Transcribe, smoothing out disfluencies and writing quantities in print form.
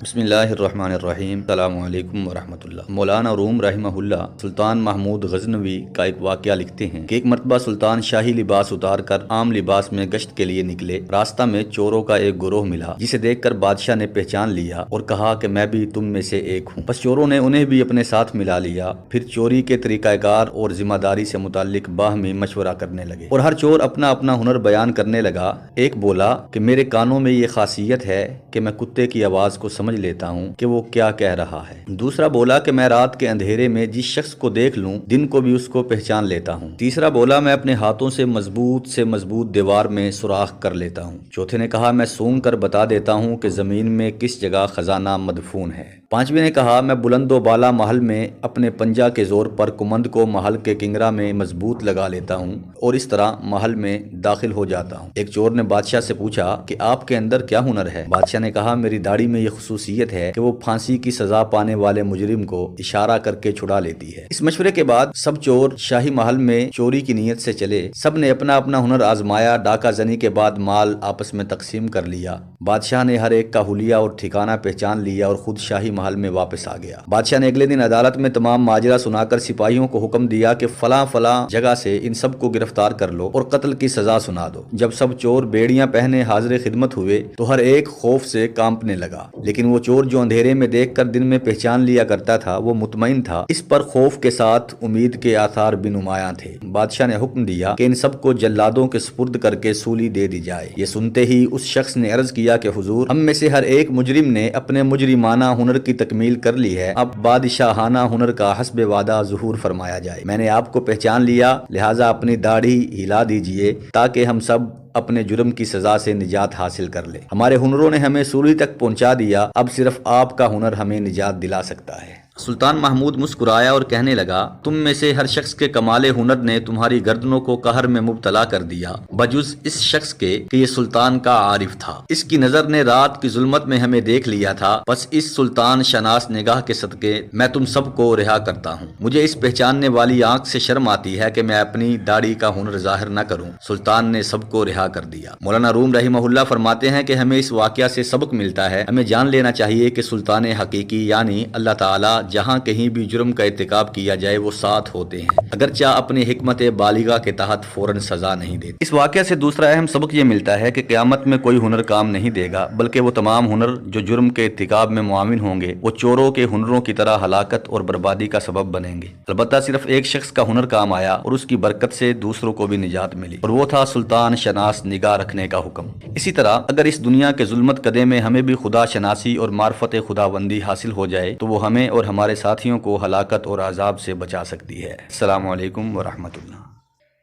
بسم اللہ الرحمن الرحیم۔ السلام علیکم ورحمۃ اللہ۔ مولانا روم رحمہ اللہ سلطان محمود غزنوی کا ایک واقعہ لکھتے ہیں کہ ایک مرتبہ سلطان شاہی لباس اتار کر عام لباس میں گشت کے لیے نکلے۔ راستہ میں چوروں کا ایک گروہ ملا جسے دیکھ کر بادشاہ نے پہچان لیا اور کہا کہ میں بھی تم میں سے ایک ہوں۔ بس چوروں نے انہیں بھی اپنے ساتھ ملا لیا۔ پھر چوری کے طریقہ کار اور ذمہ داری سے متعلق باہمی مشورہ کرنے لگے اور ہر چور اپنا اپنا ہنر بیان کرنے لگا۔ ایک بولا کہ میرے کانوں میں یہ خاصیت ہے کہ میں کتے کی آواز کو سمجھ لیتا ہوں کہ وہ کیا کہہ رہا ہے۔ دوسرا بولا کہ میں رات کے اندھیرے میں جس شخص کو دیکھ لوں دن کو بھی اس کو پہچان لیتا ہوں۔ تیسرا بولا میں اپنے ہاتھوں سے مضبوط دیوار میں سوراخ کر لیتا ہوں۔ چوتھے نے کہا میں سونگ کر بتا دیتا ہوں کہ زمین میں کس جگہ خزانہ مدفون ہے۔ پانچویں نے کہا میں بلند و بالا محل میں اپنے پنجہ کے زور پر کمند کو محل کے کنگرا میں مضبوط لگا لیتا ہوں اور اس طرح محل میں داخل ہو جاتا ہوں۔ ایک چور نے بادشاہ سے پوچھا کہ آپ کے اندر کیا ہنر ہے؟ بادشاہ نے کہا میری داڑھی میں یہ خصوصیت ہے کہ وہ پھانسی کی سزا پانے والے مجرم کو اشارہ کر کے چھڑا لیتی ہے۔ اس مشورے کے بعد سب چور شاہی محل میں چوری کی نیت سے چلے۔ سب نے اپنا اپنا ہنر آزمایا۔ ڈاکہ زنی کے بعد مال آپس میں تقسیم کر لیا۔ بادشاہ نے ہر ایک کا حلیہ اور ٹھکانہ پہچان لیا اور خود شاہی محل میں واپس آ گیا۔ بادشاہ نے اگلے دن عدالت میں تمام ماجرا سنا کر سپاہیوں کو حکم دیا کہ فلاں فلاں جگہ سے ان سب کو گرفتار کر لو اور قتل کی سزا سنا دو۔ جب سب چور بیڑیاں پہنے حاضر خدمت ہوئے تو ہر ایک خوف سے کانپنے لگا، لیکن وہ چور جو اندھیرے میں دیکھ کر دن میں پہچان لیا کرتا تھا وہ مطمئن تھا۔ اس پر خوف کے ساتھ امید کے آثار بھی نمایاں تھے۔ بادشاہ نے حکم دیا کہ ان سب کو جلادوں کے سپرد کر کے سولی دے دی جائے۔ یہ سنتے ہی اس شخص نے عرض کیا کہ حضور ہم میں سے ہر ایک مجرم نے اپنے مجرمانہ ہنر کی تکمیل کر لی ہے، اب بادشاہانہ ہنر کا حسب وعدہ ظہور فرمایا جائے۔ میں نے آپ کو پہچان لیا، لہٰذا اپنی داڑھی ہلا دیجئے تاکہ ہم سب اپنے جرم کی سزا سے نجات حاصل کر لیں۔ ہمارے ہنروں نے ہمیں سولی تک پہنچا دیا، اب صرف آپ کا ہنر ہمیں نجات دلا سکتا ہے۔ سلطان محمود مسکرایا اور کہنے لگا تم میں سے ہر شخص کے کمال ہنر نے تمہاری گردنوں کو قہر میں مبتلا کر دیا بجز اس شخص کے کہ یہ سلطان کا عارف تھا۔ اس کی نظر نے رات کی ظلمت میں ہمیں دیکھ لیا تھا، بس اس سلطان شناس نگاہ کے صدقے میں تم سب کو رہا کرتا ہوں۔ مجھے اس پہچاننے والی آنکھ سے شرم آتی ہے کہ میں اپنی داڑھی کا ہنر ظاہر نہ کروں۔ سلطان نے سب کو رہا کر دیا۔ مولانا روم رحمہ اللہ فرماتے ہیں کہ ہمیں اس واقعہ سے سبق ملتا ہے، ہمیں جان لینا چاہیے کہ سلطان حقیقی یعنی اللہ تعالی جہاں کہیں بھی جرم کا ارتکاب کیا جائے وہ ساتھ ہوتے ہیں، اگرچہ اپنی حکمت بالغہ کے تحت فوراً سزا نہیں دیتے۔ اس واقعہ سے دوسرا اہم سبق یہ ملتا ہے کہ قیامت میں کوئی ہنر کام نہیں دے گا، بلکہ وہ تمام ہنر جو جرم کے ارتکاب میں معاون ہوں گے وہ چوروں کے ہنروں کی طرح ہلاکت اور بربادی کا سبب بنیں گے۔ البتہ صرف ایک شخص کا ہنر کام آیا اور اس کی برکت سے دوسروں کو بھی نجات ملی، اور وہ تھا سلطان شناس نگاہ رکھنے کا حکم۔ اسی طرح اگر اس دنیا کے ظلمت قدے میں ہمیں بھی خدا شناسی اور معرفت خداوندی حاصل ہو جائے تو وہ ہمیں اور ہمارے ساتھیوں کو ہلاکت اور عذاب سے بچا سکتی ہے۔ السلام علیکم ورحمۃ اللہ۔